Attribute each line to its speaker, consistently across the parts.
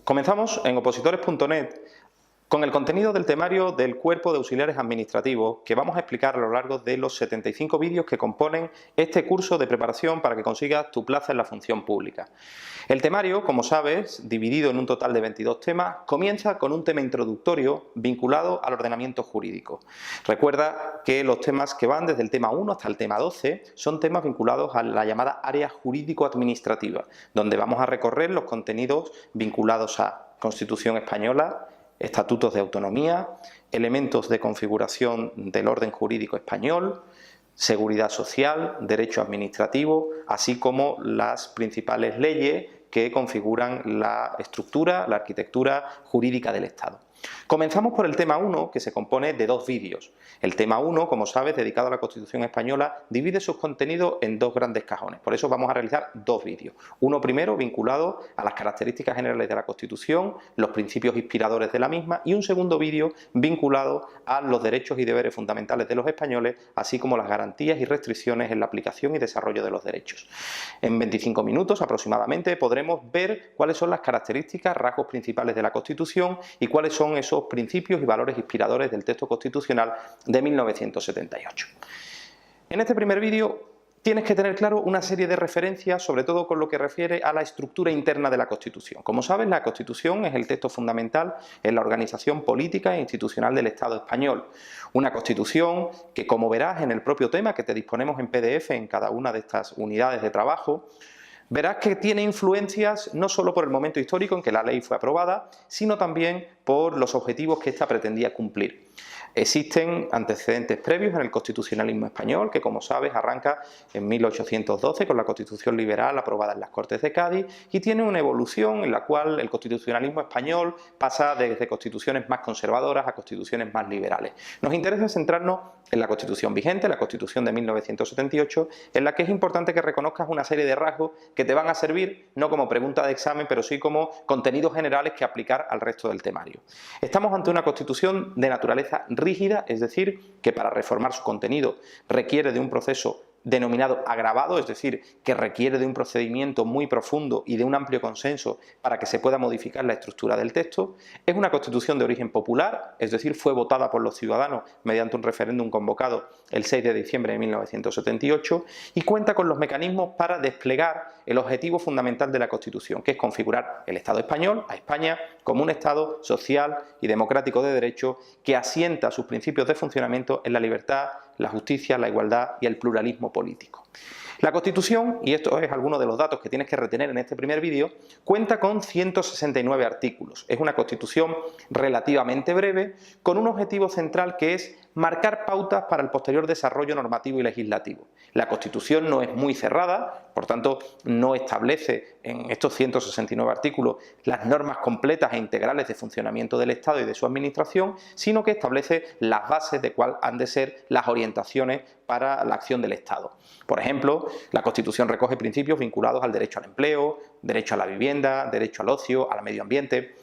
Speaker 1: Comenzamos en opositores.net con el contenido del temario del Cuerpo de Auxiliares Administrativos que vamos a explicar a lo largo de los 75 vídeos que componen este curso de preparación para que consigas tu plaza en la función pública. El temario, como sabes, dividido en un total de 22 temas, comienza con un tema introductorio vinculado al ordenamiento jurídico. Recuerda que los temas que van desde el tema 1 hasta el tema 12 son temas vinculados a la llamada área jurídico-administrativa, donde vamos a recorrer los contenidos vinculados a Constitución española, estatutos de autonomía, elementos de configuración del orden jurídico español, seguridad social, derecho administrativo, así como las principales leyes que configuran la estructura, la arquitectura jurídica del Estado. Comenzamos por el tema 1, que se compone de dos vídeos. El tema 1, como sabes, dedicado a la Constitución española, divide sus contenidos en dos grandes cajones. Por eso vamos a realizar dos vídeos. Uno primero vinculado a las características generales de la Constitución, los principios inspiradores de la misma, y un segundo vídeo vinculado a los derechos y deberes fundamentales de los españoles, así como las garantías y restricciones en la aplicación y desarrollo de los derechos. En 25 minutos aproximadamente podremos ver cuáles son las características, rasgos principales de la Constitución y cuáles son esos principios y valores inspiradores del texto constitucional de 1978. En este primer vídeo tienes que tener claro una serie de referencias, sobre todo con lo que refiere a la estructura interna de la Constitución. Como sabes, la Constitución es el texto fundamental en la organización política e institucional del Estado español. Una Constitución que, como verás en el propio tema que te disponemos en PDF en cada una de estas unidades de trabajo, verás que tiene influencias no solo por el momento histórico en que la ley fue aprobada, sino también por los objetivos que ésta pretendía cumplir. Existen antecedentes previos en el constitucionalismo español, que como sabes arranca en 1812 con la Constitución liberal aprobada en las Cortes de Cádiz y tiene una evolución en la cual el constitucionalismo español pasa desde constituciones más conservadoras a constituciones más liberales. Nos interesa centrarnos en la Constitución vigente, la Constitución de 1978, en la que es importante que reconozcas una serie de rasgos que te van a servir no como pregunta de examen, pero sí como contenidos generales que aplicar al resto del temario. Estamos ante una Constitución de naturaleza rígida, es decir, que para reformar su contenido requiere de un proceso denominado agravado, es decir, que requiere de un procedimiento muy profundo y de un amplio consenso para que se pueda modificar la estructura del texto. Es una Constitución de origen popular, es decir, fue votada por los ciudadanos mediante un referéndum convocado el 6 de diciembre de 1978 y cuenta con los mecanismos para desplegar el objetivo fundamental de la Constitución, que es configurar el Estado español, a España, como un Estado social y democrático de derecho que asienta sus principios de funcionamiento en la libertad, la justicia, la igualdad y el pluralismo político. La Constitución, y esto es alguno de los datos que tienes que retener en este primer vídeo, cuenta con 169 artículos. Es una Constitución relativamente breve, con un objetivo central que es marcar pautas para el posterior desarrollo normativo y legislativo. La Constitución no es muy cerrada, por tanto no establece en estos 169 artículos las normas completas e integrales de funcionamiento del Estado y de su administración, sino que establece las bases de cuáles han de ser las orientaciones para la acción del Estado. Por ejemplo, la Constitución recoge principios vinculados al derecho al empleo, derecho a la vivienda, derecho al ocio, al medio ambiente.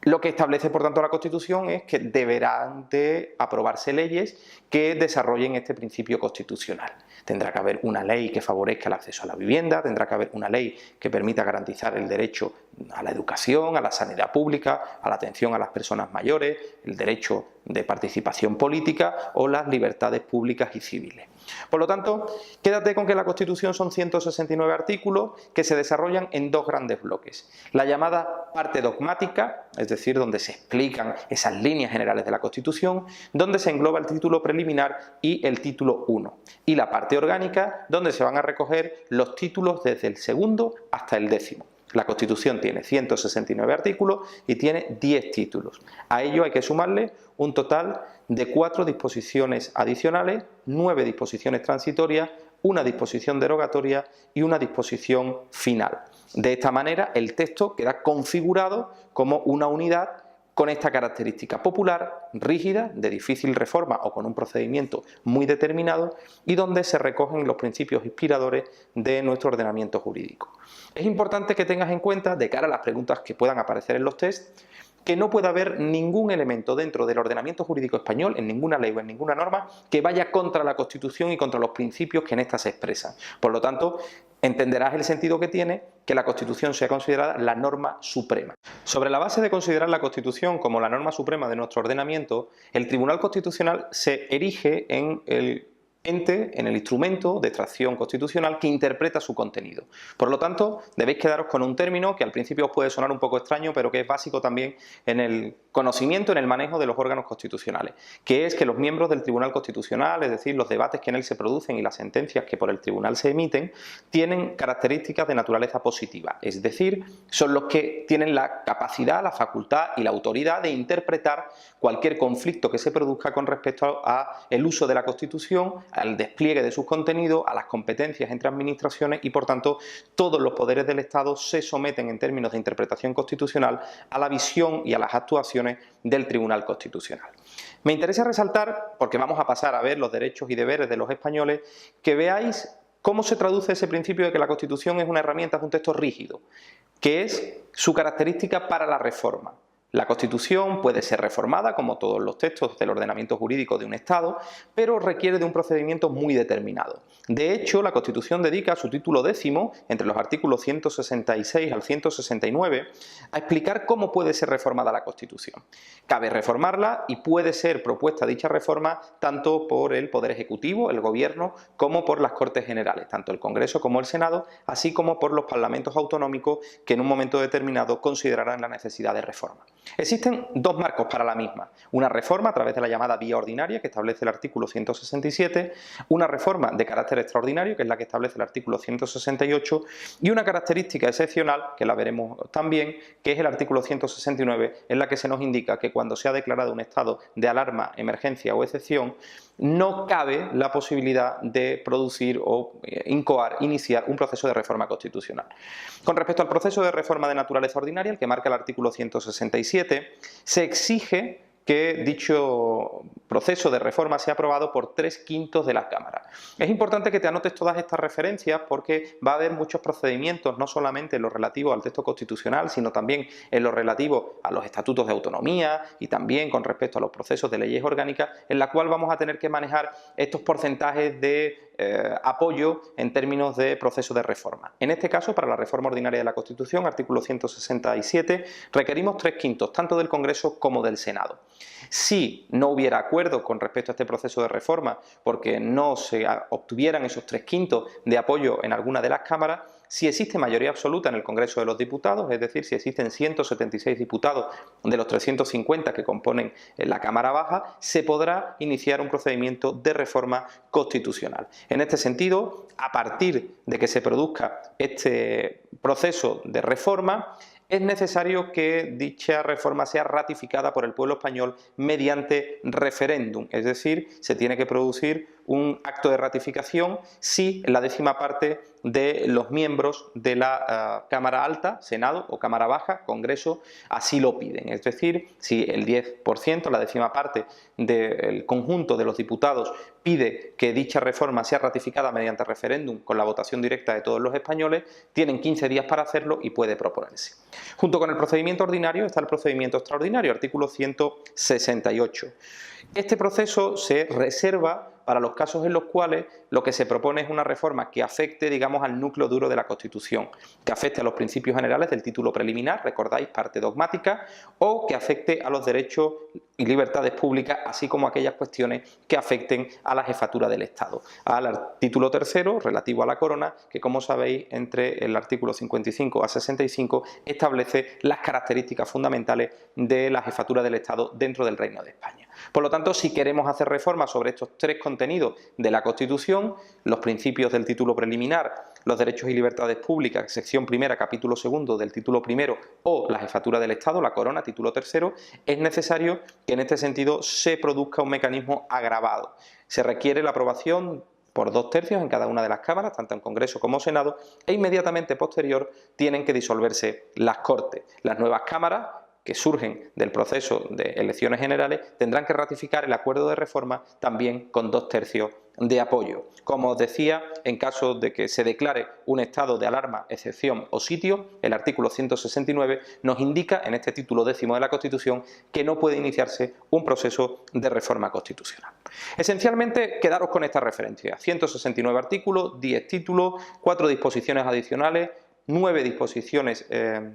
Speaker 1: Lo que establece, por tanto, la Constitución es que deberán de aprobarse leyes que desarrollen este principio constitucional. Tendrá que haber una ley que favorezca el acceso a la vivienda, tendrá que haber una ley que permita garantizar el derecho a la educación, a la sanidad pública, a la atención a las personas mayores, el derecho de participación política o las libertades públicas y civiles. Por lo tanto, quédate con que la Constitución son 169 artículos que se desarrollan en dos grandes bloques. La llamada parte dogmática, es decir, donde se explican esas líneas generales de la Constitución, donde se engloba el título preliminar y el título 1. Y la parte orgánica, donde se van a recoger los títulos desde el segundo hasta el 10º. La Constitución tiene 169 artículos y tiene 10 títulos. A ello hay que sumarle un total de 4 disposiciones adicionales, 9 disposiciones transitorias, una disposición derogatoria y una disposición final. De esta manera, el texto queda configurado como una unidad con esta característica popular, rígida, de difícil reforma o con un procedimiento muy determinado y donde se recogen los principios inspiradores de nuestro ordenamiento jurídico. Es importante que tengas en cuenta, de cara a las preguntas que puedan aparecer en los tests, que no puede haber ningún elemento dentro del ordenamiento jurídico español, en ninguna ley o en ninguna norma, que vaya contra la Constitución y contra los principios que en esta se expresan. Por lo tanto, entenderás el sentido que tiene que la Constitución sea considerada la norma suprema. Sobre la base de considerar la Constitución como la norma suprema de nuestro ordenamiento, el Tribunal Constitucional se erige en el ente, en el instrumento de extracción constitucional que interpreta su contenido. Por lo tanto, debéis quedaros con un término que al principio os puede sonar un poco extraño, pero que es básico también en el conocimiento, en el manejo de los órganos constitucionales, que es que los miembros del Tribunal Constitucional, es decir, los debates que en él se producen y las sentencias que por el Tribunal se emiten, tienen características de naturaleza positiva, es decir, son los que tienen la capacidad, la facultad y la autoridad de interpretar cualquier conflicto que se produzca con respecto al uso de la Constitución, al despliegue de sus contenidos, a las competencias entre administraciones y, por tanto, todos los poderes del Estado se someten en términos de interpretación constitucional a la visión y a las actuaciones del Tribunal Constitucional. Me interesa resaltar, porque vamos a pasar a ver los derechos y deberes de los españoles, que veáis cómo se traduce ese principio de que la Constitución es una herramienta de un texto rígido, que es su característica para la reforma. La Constitución puede ser reformada, como todos los textos del ordenamiento jurídico de un Estado, pero requiere de un procedimiento muy determinado. De hecho, la Constitución dedica su título 10, entre los artículos 166 al 169, a explicar cómo puede ser reformada la Constitución. Cabe reformarla y puede ser propuesta dicha reforma tanto por el Poder Ejecutivo, el Gobierno, como por las Cortes Generales, tanto el Congreso como el Senado, así como por los parlamentos autonómicos que en un momento determinado considerarán la necesidad de reforma. Existen dos marcos para la misma, una reforma a través de la llamada vía ordinaria que establece el artículo 167, una reforma de carácter extraordinario que es la que establece el artículo 168 y una característica excepcional, que la veremos también, que es el artículo 169, en la que se nos indica que cuando se ha declarado un estado de alarma, emergencia o excepción, no cabe la posibilidad de producir o iniciar un proceso de reforma constitucional. Con respecto al proceso de reforma de naturaleza ordinaria, el que marca el artículo 167, se exige que dicho proceso de reforma sea aprobado por 3/5 de la Cámara. Es importante que te anotes todas estas referencias porque va a haber muchos procedimientos, no solamente en lo relativo al texto constitucional, sino también en lo relativo a los estatutos de autonomía y también con respecto a los procesos de leyes orgánicas, en la cual vamos a tener que manejar estos porcentajes de apoyo en términos de proceso de reforma. En este caso, para la reforma ordinaria de la Constitución, artículo 167, requerimos 3/5 tanto del Congreso como del Senado. Si no hubiera acuerdo con respecto a este proceso de reforma porque no se obtuvieran esos 3/5 de apoyo en alguna de las cámaras, si existe mayoría absoluta en el Congreso de los Diputados, es decir, si existen 176 diputados de los 350 que componen la Cámara Baja, se podrá iniciar un procedimiento de reforma constitucional. En este sentido, a partir de que se produzca este proceso de reforma, es necesario que dicha reforma sea ratificada por el pueblo español mediante referéndum, es decir, se tiene que producir un acto de ratificación si la 10ª parte de los miembros de la Cámara Alta, Senado o Cámara Baja, Congreso, así lo piden. Es decir, si el 10%, la 10ª parte del conjunto de los diputados pide que dicha reforma sea ratificada mediante referéndum con la votación directa de todos los españoles, tienen 15 días para hacerlo y puede proponerse. Junto con el procedimiento ordinario está el procedimiento extraordinario, artículo 168. Este proceso se reserva para los casos en los cuales lo que se propone es una reforma que afecte, digamos, al núcleo duro de la Constitución, que afecte a los principios generales del título preliminar, recordáis, parte dogmática, o que afecte a los derechos y libertades públicas, así como aquellas cuestiones que afecten a la jefatura del Estado. Al título 3º, relativo a la corona, que como sabéis, entre el artículo 55 a 65, establece las características fundamentales de la jefatura del Estado dentro del Reino de España. Por lo tanto, si queremos hacer reformas sobre estos tres contenidos de la Constitución, los principios del título preliminar, los derechos y libertades públicas, sección primera, capítulo 2 del título primero, o la jefatura del Estado, la corona, título 3º, es necesario que en este sentido se produzca un mecanismo agravado. Se requiere la aprobación por 2/3 en cada una de las cámaras, tanto en Congreso como Senado, e inmediatamente posterior tienen que disolverse las Cortes. Las nuevas cámaras que surgen del proceso de elecciones generales tendrán que ratificar el acuerdo de reforma también con 2/3 de apoyo. Como os decía, en caso de que se declare un estado de alarma, excepción o sitio, el artículo 169 nos indica en este título 10º de la Constitución que no puede iniciarse un proceso de reforma constitucional. Esencialmente, quedaros con esta referencia: 169 artículos, 10 títulos, 4 disposiciones adicionales, 9 disposiciones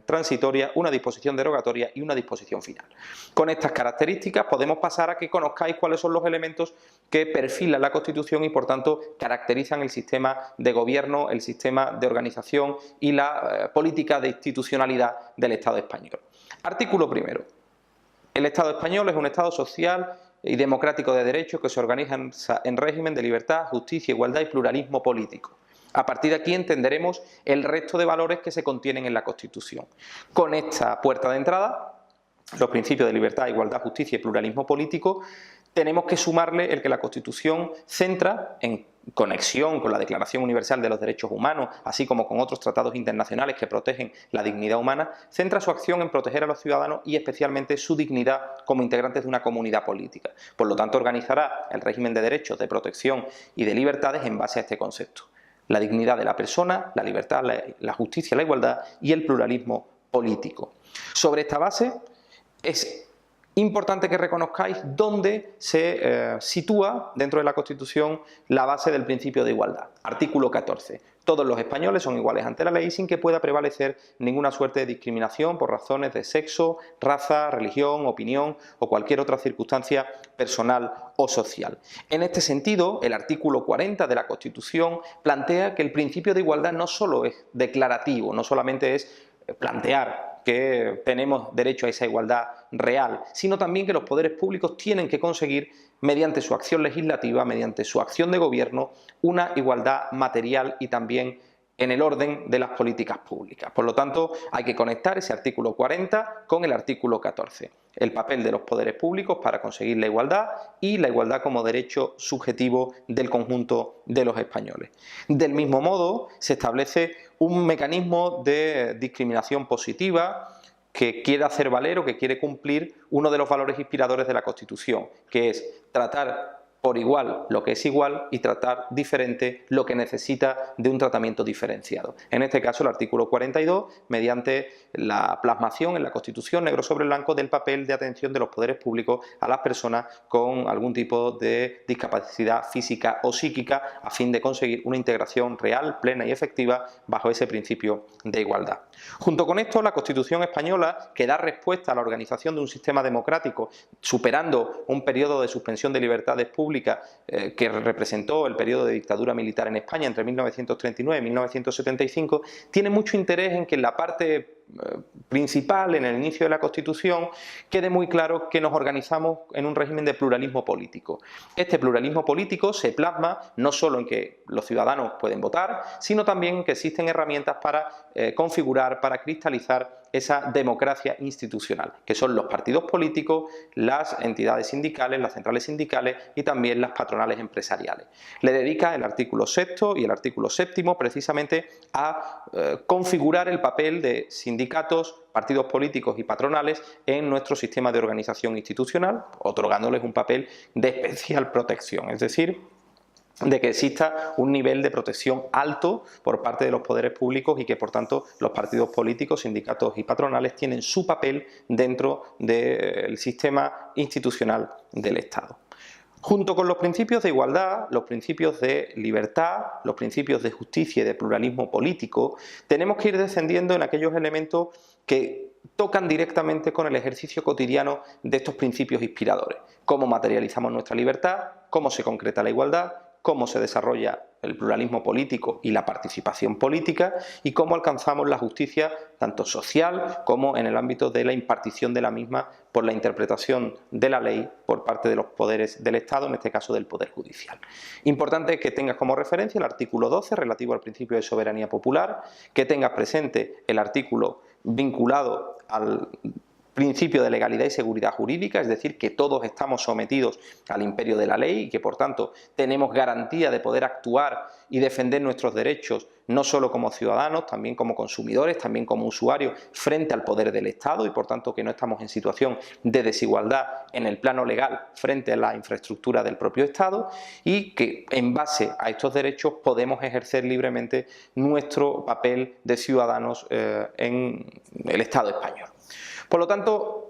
Speaker 1: transitorias, una disposición derogatoria y una disposición final. Con estas características podemos pasar a que conozcáis cuáles son los elementos que perfilan la Constitución y por tanto caracterizan el sistema de gobierno, el sistema de organización y la política de institucionalidad del Estado español. Artículo primero. El Estado español es un Estado social y democrático de derecho que se organiza en régimen de libertad, justicia, igualdad y pluralismo político. A partir de aquí entenderemos el resto de valores que se contienen en la Constitución. Con esta puerta de entrada, los principios de libertad, igualdad, justicia y pluralismo político, tenemos que sumarle el que la Constitución centra, en conexión con la Declaración Universal de los Derechos Humanos, así como con otros tratados internacionales que protegen la dignidad humana, centra su acción en proteger a los ciudadanos y especialmente su dignidad como integrantes de una comunidad política. Por lo tanto, organizará el régimen de derechos, de protección y de libertades en base a este concepto: la dignidad de la persona, la libertad, la justicia, la igualdad y el pluralismo político. Sobre esta base es importante que reconozcáis dónde se sitúa dentro de la Constitución la base del principio de igualdad. Artículo 14. Todos los españoles son iguales ante la ley sin que pueda prevalecer ninguna suerte de discriminación por razones de sexo, raza, religión, opinión o cualquier otra circunstancia personal o social. En este sentido, el artículo 40 de la Constitución plantea que el principio de igualdad no solo es declarativo, no solamente es plantear que tenemos derecho a esa igualdad real, sino también que los poderes públicos tienen que conseguir, mediante su acción legislativa, mediante su acción de gobierno, una igualdad material y también en el orden de las políticas públicas. Por lo tanto, hay que conectar ese artículo 40 con el artículo 14. El papel de los poderes públicos para conseguir la igualdad y la igualdad como derecho subjetivo del conjunto de los españoles. Del mismo modo, se establece un mecanismo de discriminación positiva que quiere hacer valer o que quiere cumplir uno de los valores inspiradores de la Constitución, que es tratar por igual lo que es igual y tratar diferente lo que necesita de un tratamiento diferenciado. En este caso, el artículo 42, mediante la plasmación en la Constitución negro sobre blanco del papel de atención de los poderes públicos a las personas con algún tipo de discapacidad física o psíquica, a fin de conseguir una integración real, plena y efectiva bajo ese principio de igualdad. Junto con esto, la Constitución española, que da respuesta a la organización de un sistema democrático, superando un periodo de suspensión de libertades públicas que representó el periodo de dictadura militar en España entre 1939 y 1975, tiene mucho interés en que en la parte principal, en el inicio de la Constitución, quede muy claro que nos organizamos en un régimen de pluralismo político. Este pluralismo político se plasma no solo en que los ciudadanos pueden votar, sino también en que existen herramientas para configurar, para cristalizar esa democracia institucional, que son los partidos políticos, las entidades sindicales, las centrales sindicales y también las patronales empresariales. Le dedica el artículo 6º y el artículo 7º precisamente a configurar el papel de sindicatos, partidos políticos y patronales en nuestro sistema de organización institucional, otorgándoles un papel de especial protección, es decir, de que exista un nivel de protección alto por parte de los poderes públicos y que por tanto los partidos políticos, sindicatos y patronales tienen su papel dentro del sistema institucional del Estado. Junto con los principios de igualdad, los principios de libertad, los principios de justicia y de pluralismo político, tenemos que ir descendiendo en aquellos elementos que tocan directamente con el ejercicio cotidiano de estos principios inspiradores. Cómo materializamos nuestra libertad, cómo se concreta la igualdad, cómo se desarrolla el pluralismo político y la participación política y cómo alcanzamos la justicia tanto social como en el ámbito de la impartición de la misma por la interpretación de la ley por parte de los poderes del Estado, en este caso del Poder Judicial. Importante que tengas como referencia el artículo 12 relativo al principio de soberanía popular, que tengas presente el artículo vinculado al principio de legalidad y seguridad jurídica, es decir, que todos estamos sometidos al imperio de la ley y que por tanto tenemos garantía de poder actuar y defender nuestros derechos no solo como ciudadanos, también como consumidores, también como usuarios frente al poder del Estado y por tanto que no estamos en situación de desigualdad en el plano legal frente a la infraestructura del propio Estado y que en base a estos derechos podemos ejercer libremente nuestro papel de ciudadanos en el Estado español. Por lo tanto,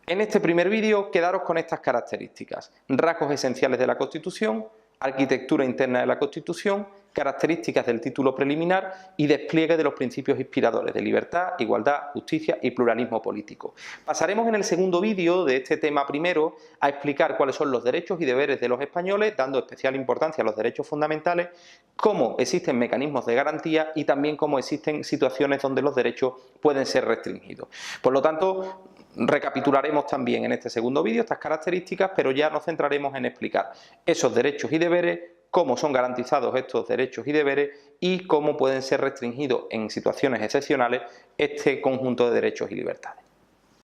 Speaker 1: en este primer vídeo quedaros con estas características: rasgos esenciales de la Constitución, arquitectura interna de la Constitución, características del título preliminar y despliegue de los principios inspiradores de libertad, igualdad, justicia y pluralismo político. Pasaremos en el segundo vídeo de este tema primero a explicar cuáles son los derechos y deberes de los españoles, dando especial importancia a los derechos fundamentales, cómo existen mecanismos de garantía y también cómo existen situaciones donde los derechos pueden ser restringidos. Por lo tanto, recapitularemos también en este segundo vídeo estas características, pero ya nos centraremos en explicar esos derechos y deberes, cómo son garantizados estos derechos y deberes y cómo pueden ser restringidos en situaciones excepcionales este conjunto de derechos y libertades.